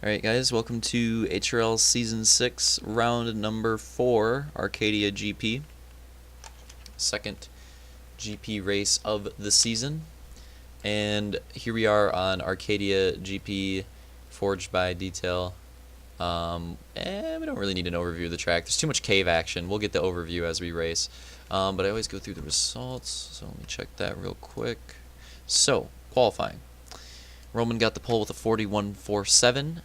Alright guys, welcome to HRL Season 6, round number 4, Arkadia GP. Second GP race of the season. And here we are on Arkadia GP, forged by Detail. And we don't really need an overview of the track. There's too much cave action. We'll get the overview as we race. But I always go through the results, so let me check that real quick. So, qualifying. Roman got the pole with a 41.47.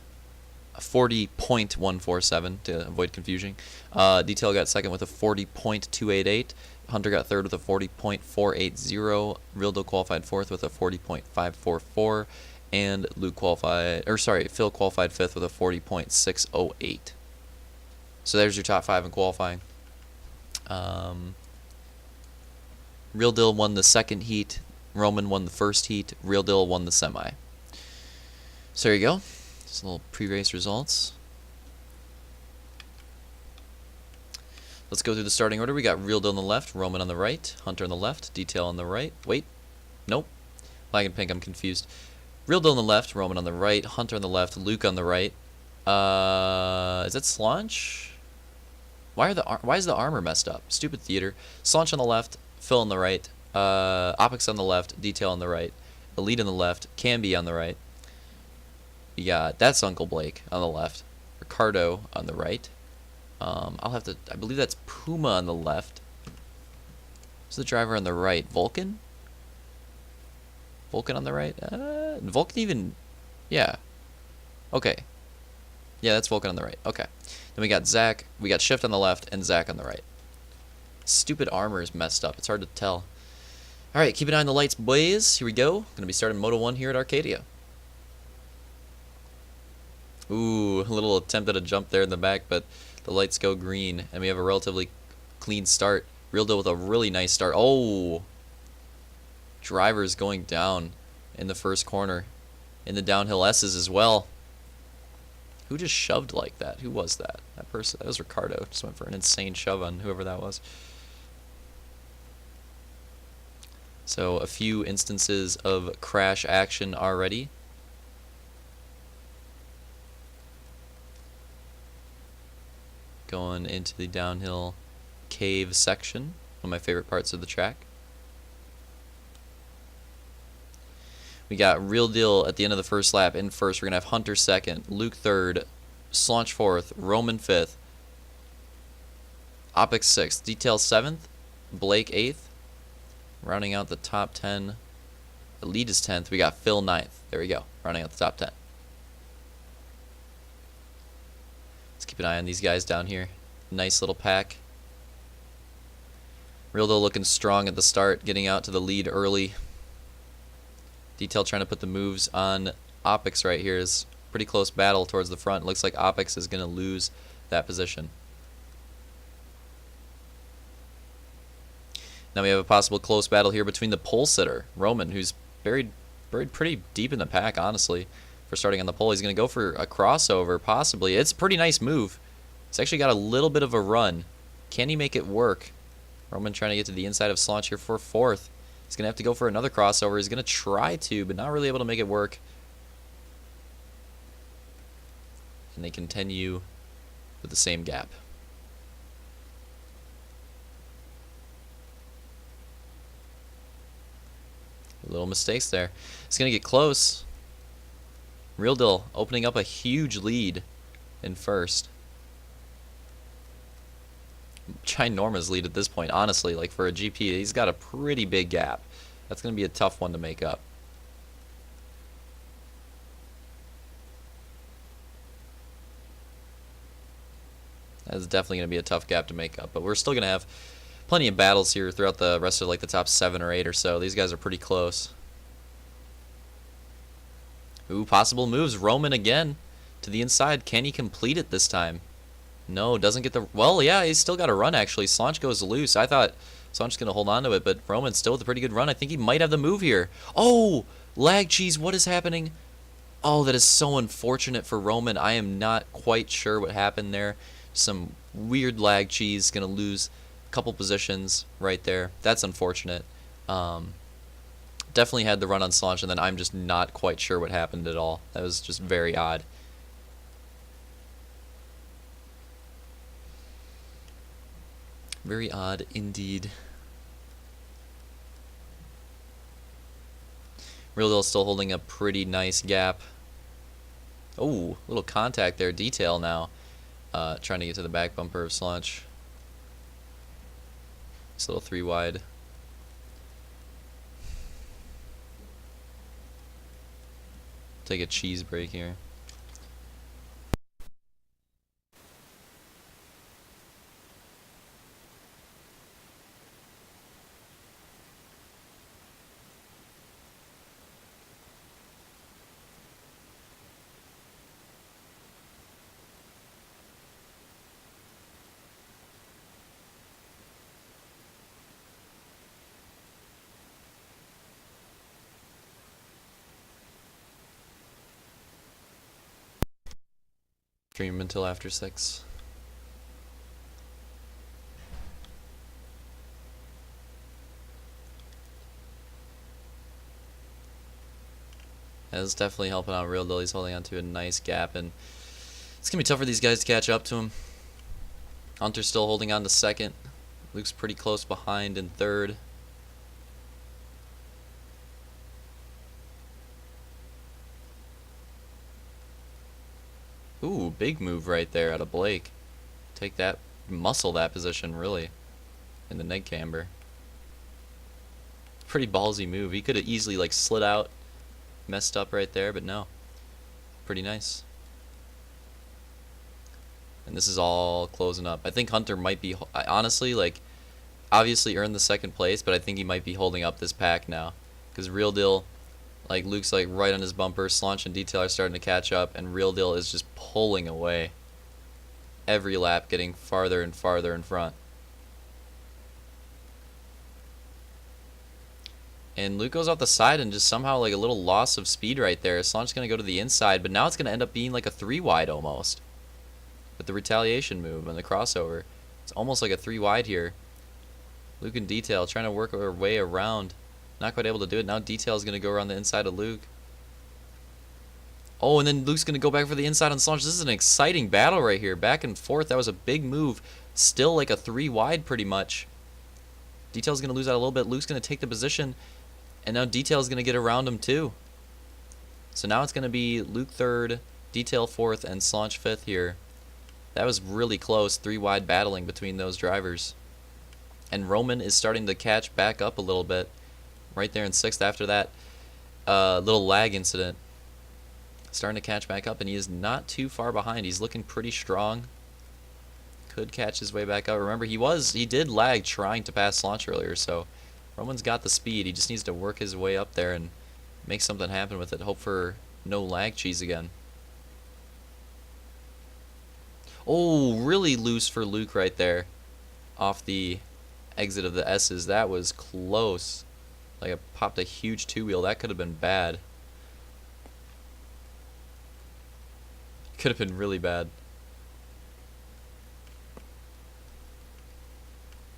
40.147 to avoid confusion. Detail got second with a 40.288. Hunter got third with a 40.480. Real Deal qualified fourth with a 40.544. And Phil qualified fifth with a 40.608. So there's your top five in qualifying. Real Deal won the second heat. Roman won the first heat. Real Deal won the semi. So there you go. Just a little pre-race results. Let's go through the starting order. We got Real Deal on the left, Roman on the right, Hunter on the left, Detail on the right. Wait, nope. Flag and pink, I'm confused. Real Deal on the left, Roman on the right, Hunter on the left, Luke on the right. Is that Slaunch? Why is the armor messed up? Stupid theater. Slaunch on the left, Phil on the right, Opix on the left, Detail on the right, Elite on the left, Camby on the right. We got, that's Uncle Blake on the left, Ricardo on the right. I believe that's Puma on the left. Who's the driver on the right? Vulcan? Vulcan on the right? Vulcan even, yeah. Okay. Yeah, that's Vulcan on the right. Okay. Then we got Zach, we got Shift on the left, and Zach on the right. Stupid armor is messed up. It's hard to tell. Alright, keep an eye on the lights, boys. Here we go. Gonna be starting Moto 1 here at Arkadia. Ooh, a little attempt at a jump there in the back, but the lights go green, and we have a relatively clean start. Real Deal with a really nice start. Oh! Driver's going down in the first corner. In the downhill S's as well. Who just shoved like that? Who was that? That was Ricardo. Just went for an insane shove on whoever that was. So, a few instances of crash action already. Going into the downhill cave section, one of my favorite parts of the track. We got Real Deal at the end of the first lap in first. We're going to have Hunter second, Luke third, Slaunch fourth, Roman fifth, Opix sixth, Detail seventh, Blake eighth. Rounding out the top 10. Elite is 10th. We got Phil ninth. There we go. Rounding out the top 10. Keep an eye on these guys down here. Nice little pack. Real Deal looking strong at the start, getting out to the lead early. Detail trying to put the moves on Opix right here. Is pretty close battle towards the front. Looks like Opix is going to lose that position. Now we have a possible close battle here between the pole sitter, Roman, who's buried pretty deep in the pack, honestly. For starting on the pole, he's going to go for a crossover, possibly. It's a pretty nice move. It's actually got a little bit of a run. Can he make it work? Roman trying to get to the inside of Slaunch here for fourth. He's going to have to go for another crossover. He's going to try to, but not really able to make it work. And they continue with the same gap. Little mistakes there. He's going to get close. Real Deal opening up a huge lead in first. Ginormous lead at this point, honestly. Like for a GP, he's got a pretty big gap. That's going to be a tough one to make up. That's definitely going to be a tough gap to make up. But we're still going to have plenty of battles here throughout the rest of like the top 7 or 8 or so. These guys are pretty close. Ooh, possible moves. Roman again to the inside. Can he complete it this time? No, doesn't get the... Well, yeah, he's still got a run, actually. Slaunch goes loose. I thought Slaunch's going to hold on to it, but Roman's still with a pretty good run. I think he might have the move here. Oh, lag cheese. What is happening? Oh, that is so unfortunate for Roman. I am not quite sure what happened there. Some weird lag cheese. Going to lose a couple positions right there. That's unfortunate. Definitely had the run on Slaunch, and then I'm just not quite sure what happened at all. That was just very odd. Very odd indeed. Real Deal still holding a pretty nice gap. Oh, little contact there. Detail now. Trying to get to the back bumper of Slaunch. This little 3 wide. Take a cheese break here. Stream until after 6. That's definitely helping out Real Deal. He's holding on to a nice gap, and it's going to be tough for these guys to catch up to him. Hunter's still holding on to second. Luke's pretty close behind in third. Ooh, big move right there out of Blake. Take that, muscle that position, really, in the neg camber. Pretty ballsy move. He could have easily, like, slid out, messed up right there, but no. Pretty nice. And this is all closing up. I think Hunter might be, honestly, like, obviously earned the second place, but I think he might be holding up this pack now. Because Real Deal, like, Luke's, like, right on his bumper. Slaunch and Detail are starting to catch up, and Real Deal is just pulling away. Every lap getting farther and farther in front. And Luke goes off the side and just somehow, like, a little loss of speed right there. Slaunch's going to go to the inside, but now it's going to end up being like a 3 wide almost. With the retaliation move and the crossover. It's almost like a 3 wide here. Luke and Detail trying to work their way around. Not quite able to do it. Now Detail is going to go around the inside of Luke. Oh, and then Luke's going to go back for the inside on Slaunch. This is an exciting battle right here. Back and forth. That was a big move. Still like a 3 wide pretty much. Detail's going to lose out a little bit. Luke's going to take the position. And now Detail's going to get around him too. So now it's going to be Luke third, Detail fourth, and Slaunch fifth here. That was really close. 3 wide battling between those drivers. And Roman is starting to catch back up a little bit. Right there in sixth after that little lag incident. Starting to catch back up, and he is not too far behind. He's looking pretty strong. Could catch his way back up. Remember, he did lag trying to pass Slaunch earlier, so Roman's got the speed. He just needs to work his way up there and make something happen with it. Hope for no lag cheese again. Oh, really loose for Luke right there. Off the exit of the S's. That was close. Like, it popped a huge 2-wheel. That could have been bad. Could have been really bad.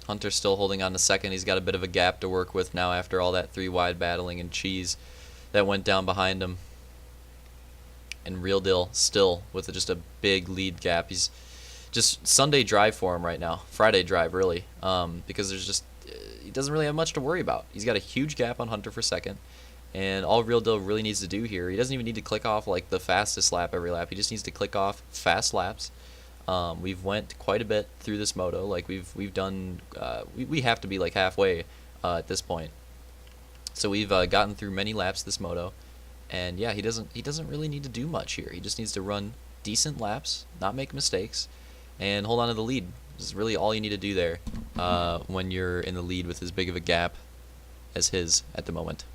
Hunter's still holding on to second. He's got a bit of a gap to work with now after all that 3 wide battling and cheese that went down behind him. And Real Deal still with just a big lead gap. He's just Sunday drive for him right now. Friday drive, really. Because he doesn't really have much to worry about. He's got a huge gap on Hunter for second. And all Real Deal really needs to do here, he doesn't even need to click off like the fastest lap every lap. He just needs to click off fast laps. We've went quite a bit through this moto. Like we've done, we have to be like halfway at this point. So we've gotten through many laps this moto, and yeah, he doesn't really need to do much here. He just needs to run decent laps, not make mistakes, and hold on to the lead. This is really all you need to do there when you're in the lead with as big of a gap as his at the moment.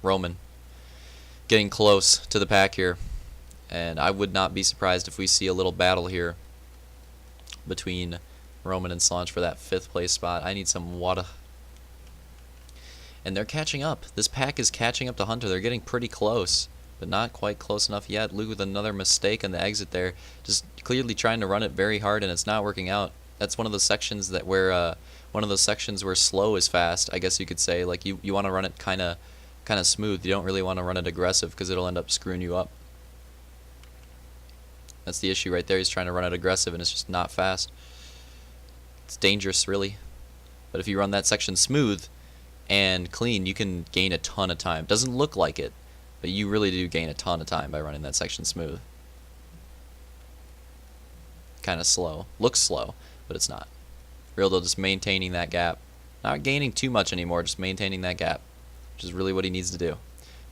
Roman getting close to the pack here, and I would not be surprised if we see a little battle here between Roman and Slaunch for that 5th place spot. I need some water. And they're catching up. This pack is catching up to Hunter. They're getting pretty close, but not quite close enough yet. Luke with another mistake on the exit there, just clearly trying to run it very hard, and it's not working out. That's one of the sections that where slow is fast, I guess you could say. Like you want to run it kind of smooth. You don't really want to run it aggressive because it'll end up screwing you up. That's the issue right there. He's trying to run out aggressive, and it's just not fast. It's dangerous, really. But if you run that section smooth and clean, you can gain a ton of time. Doesn't look like it, but you really do gain a ton of time by running that section smooth. Kind of slow. Looks slow, but it's not. Real deal, just maintaining that gap. Not gaining too much anymore, just maintaining that gap, which is really what he needs to do.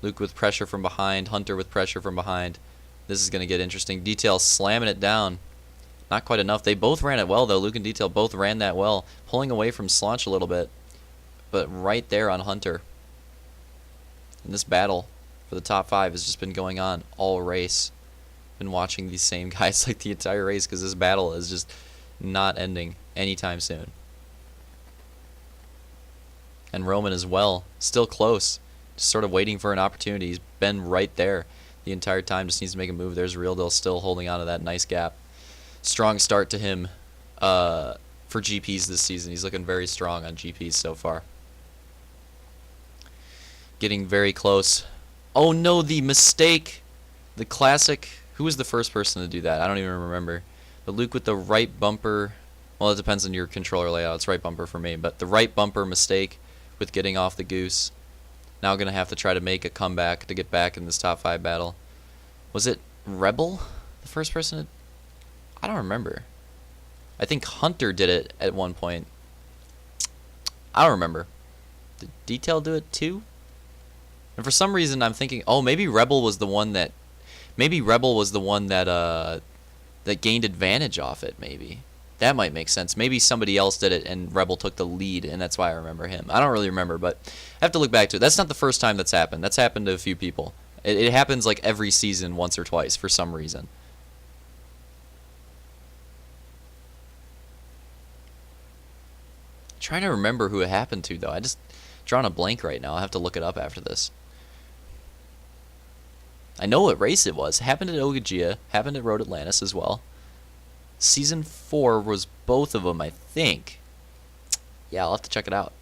Luke with pressure from behind, Hunter with pressure from behind. This is going to get interesting. Detail slamming it down. Not quite enough. They both ran it well, though. Luke and Detail both ran that well, pulling away from Slaunch a little bit, but right there on Hunter. And this battle for the top 5 has just been going on all race. Been watching these same guys like the entire race because this battle is just not ending anytime soon. And Roman as well, still close, just sort of waiting for an opportunity. He's been right there the entire time, just needs to make a move. There's Real Deal still holding on to that nice gap. Strong start to him for GPs this season. He's looking very strong on GPs so far. Getting very close. Oh no, the mistake. The classic. Who was the first person to do that? I don't even remember. But Luke with the right bumper. Well, it depends on your controller layout. It's right bumper for me. But the right bumper mistake with getting off the goose. Now going to have to try to make a comeback to get back in this top 5 battle. Was it Rebel? The first person to... I don't remember. I think Hunter did it at one point. I don't remember. Did Detail do it too? And for some reason I'm thinking, oh, maybe Rebel was the one that... Maybe Rebel was the one that that gained advantage off it, maybe. That might make sense. Maybe somebody else did it and Rebel took the lead, and that's why I remember him. I don't really remember, but I have to look back to it. That's not the first time that's happened. That's happened to a few people. It happens like every season once or twice for some reason. I'm trying to remember who it happened to, though. I just drawn a blank right now. I'll have to look it up after this. I know what race it was. It happened at Arkadia, happened at Road Atlantis as well. Season 4 was both of them, I think. Yeah, I'll have to check it out.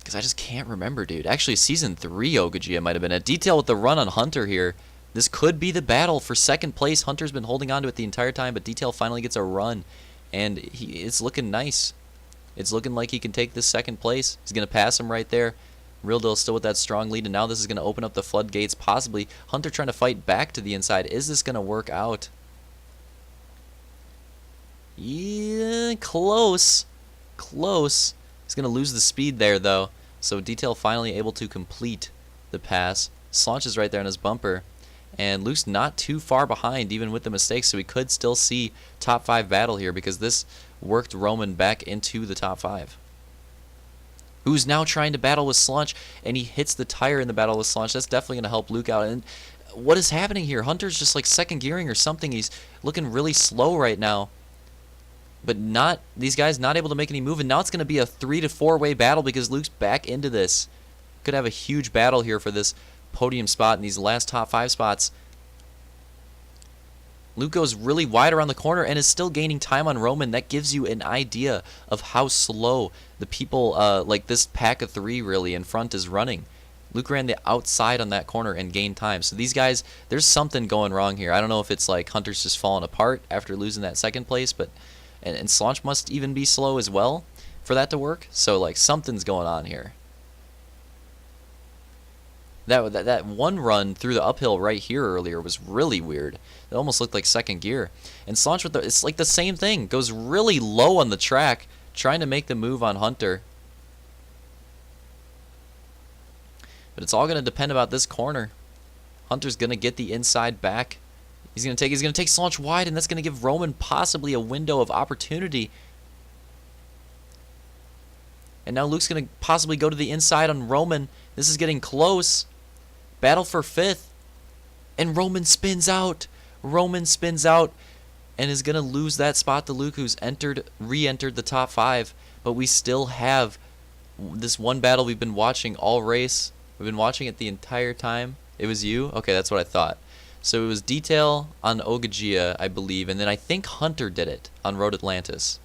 Because I just can't remember, dude. Actually, Season 3 Arkadia might have been. A Detail with the run on Hunter here. This could be the battle for second place. Hunter's been holding on to it the entire time, but Detail finally gets a run. And it's looking nice. It's looking like he can take this second place. He's going to pass him right there. Real Deal still with that strong lead, and now this is going to open up the floodgates, possibly. Hunter trying to fight back to the inside. Is this going to work out? Yeah, close. Close. He's going to lose the speed there, though. So Detail finally able to complete the pass. Slaunch is right there on his bumper. And Luke's not too far behind, even with the mistakes, so we could still see top 5 battle here, because this worked Roman back into the top 5. Who's now trying to battle with Slaunch, and he hits the tire in the battle with Slaunch. That's definitely going to help Luke out. And what is happening here? Hunter's just like second gearing or something. He's looking really slow right now. But not these guys not able to make any move, and now it's going to be a 3 to 4 way battle because Luke's back into this. Could have a huge battle here for this podium spot in these last top 5 spots. Luke goes really wide around the corner and is still gaining time on Roman. That gives you an idea of how slow the people, like this pack of 3 really in front is running. Luke ran the outside on that corner and gained time. So these guys, there's something going wrong here. I don't know if it's like Hunter's just falling apart after losing that second place, but and Slaunch must even be slow as well for that to work. So like something's going on here. That one run through the uphill right here earlier was really weird. It almost looked like second gear. And Slaunch with it's like the same thing. Goes really low on the track, trying to make the move on Hunter. But it's all going to depend about this corner. Hunter's going to get the inside back. He's going to take Slaunch wide, and that's going to give Roman possibly a window of opportunity. And now Luke's going to possibly go to the inside on Roman. This is getting close. Battle for 5th. And Roman spins out. Roman spins out and is going to lose that spot to Luke, who's re-entered the top 5. But we still have this one battle we've been watching all race. We've been watching it the entire time. It was you? Okay, that's what I thought. So it was Detail on Arkadia, I believe, and then I think Hunter did it on Road Atlantis,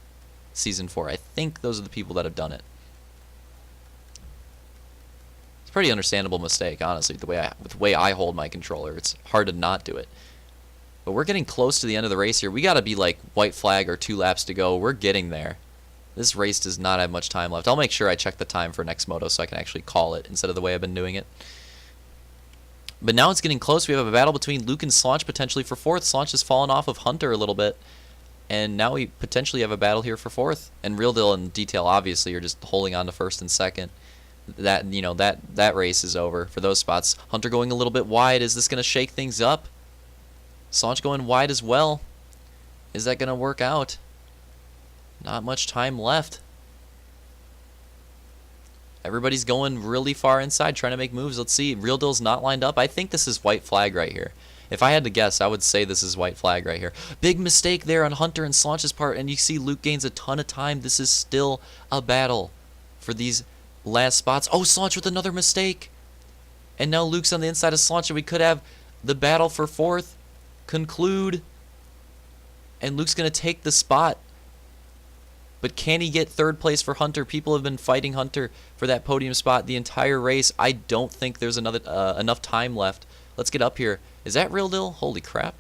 Season 4. I think those are the people that have done it. pretty understandable mistake, honestly, with the way I hold my controller. It's hard to not do it. But we're getting close to the end of the race here. We got to be like white flag or 2 laps to go. We're getting there. This race does not have much time left. I'll make sure I check the time for next moto so I can actually call it instead of the way I've been doing it. But now it's getting close. We have a battle between Luke and Slaunch potentially for 4th. Slaunch has fallen off of Hunter a little bit. And now we potentially have a battle here for 4th. And Real Deal and Detail obviously are just holding on to 1st and 2nd. That race is over for those spots. Hunter going a little bit wide. Is this going to shake things up? Slaunch going wide as well. Is that going to work out? Not much time left. Everybody's going really far inside, trying to make moves. Let's see. Real Deal's not lined up. I think this is white flag right here. If I had to guess, I would say this is white flag right here. Big mistake there on Hunter and Slaunch's part, and you see Luke gains a ton of time. This is still a battle for these last spots. Oh, Slaunch with another mistake. And now Luke's on the inside of Slaunch, and we could have the battle for 4th conclude. And Luke's going to take the spot. But can he get 3rd place for Hunter? People have been fighting Hunter for that podium spot the entire race. I don't think there's enough time left. Let's get up here. Is that Real Deal? Holy crap.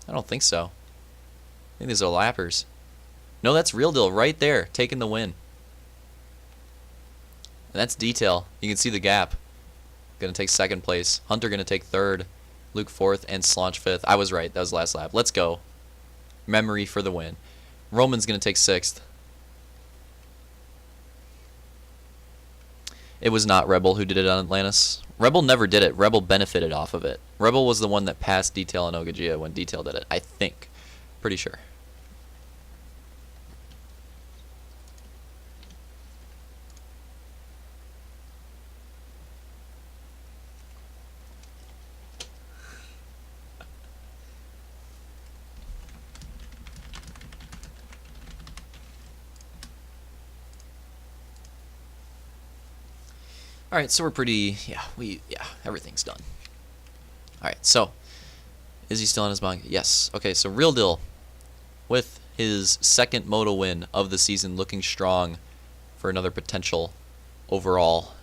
I don't think so. I think these are lappers. No, that's Real Deal right there, taking the win. And that's Detail. You can see the gap. Going to take 2nd place. Hunter going to take 3rd. Luke 4th and Slaunch 5th. I was right. That was the last lap. Let's go. Memory for the win. Roman's going to take 6th. It was not Rebel who did it on Atlantis. Rebel never did it. Rebel benefited off of it. Rebel was the one that passed Detail and Ogagia when Detail did it, I think. Pretty sure. Alright, so we're pretty, everything's done. Alright, so, is he still on his manga? Yes. Okay, so Real Deal, with his 2nd moto win of the season, looking strong for another potential overall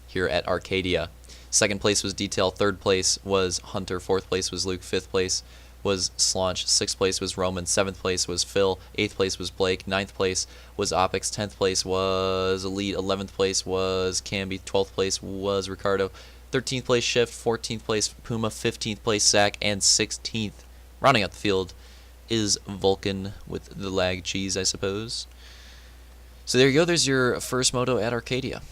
here at Arkadia. 2nd place was Detail, 3rd place was Hunter, 4th place was Luke, 5th place was Slaunch, 6th place was Roman, 7th place was Phil, 8th place was Blake, 9th place was Opix, 10th place was Elite, 11th place was Camby, 12th place was Ricardo, 13th place Shift, 14th place Puma, 15th place Zach, and 16th, rounding out the field, is Vulcan with the lag cheese, I suppose. So there you go, there's your first moto at Arkadia.